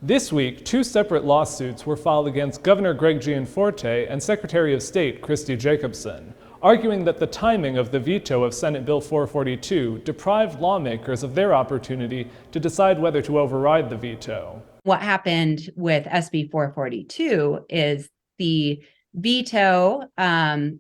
This week, two separate lawsuits were filed against Governor Greg Gianforte and Secretary of State Christy Jacobson, arguing that the timing of the veto of Senate Bill 442 deprived lawmakers of their opportunity to decide whether to override the veto. What happened with SB 442 is the veto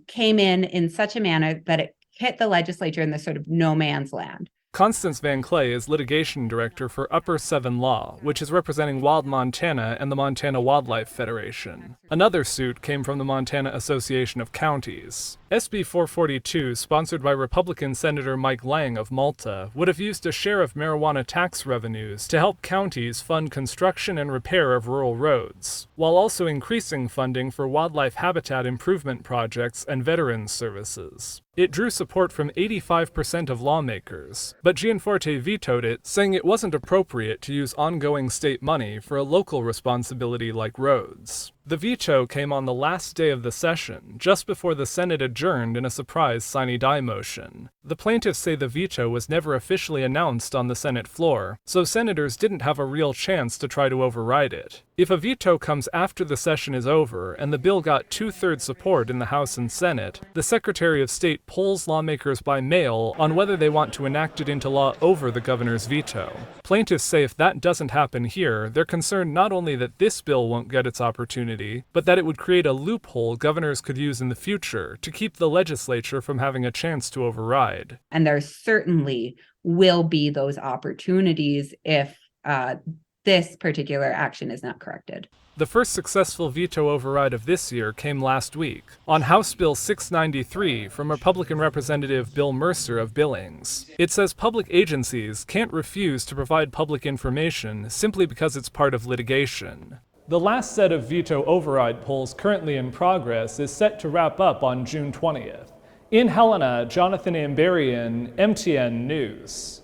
came in such a manner that it hit the legislature in this sort of no man's land. Constance Van Clay is litigation director for Upper 7 Law, which is representing Wild Montana and the Montana Wildlife Federation. Another suit came from the Montana Association of Counties. SB 442, sponsored by Republican Senator Mike Lang of Malta, would have used a share of marijuana tax revenues to help counties fund construction and repair of rural roads, while also increasing funding for wildlife habitat improvement projects and veterans services. It drew support from 85% of lawmakers, but Gianforte vetoed it, saying it wasn't appropriate to use ongoing state money for a local responsibility like roads. The veto came on the last day of the session, just before the Senate adjourned in a surprise sine die motion. The plaintiffs say the veto was never officially announced on the Senate floor, so senators didn't have a real chance to try to override it. If a veto comes after the session is over and the bill got 2/3 support in the House and Senate, the Secretary of State polls lawmakers by mail on whether they want to enact it into law over the governor's veto. Plaintiffs say if that doesn't happen here, they're concerned not only that this bill won't get its opportunity, but that it would create a loophole governors could use in the future to keep the legislature from having a chance to override. And there certainly will be those opportunities if this particular action is not corrected. The first successful veto override of this year came last week, on House Bill 693 from Republican Representative Bill Mercer of Billings. It says public agencies can't refuse to provide public information simply because it's part of litigation. The last set of veto override polls currently in progress is set to wrap up on June 20th. In Helena, Jonathan Amberian, MTN News.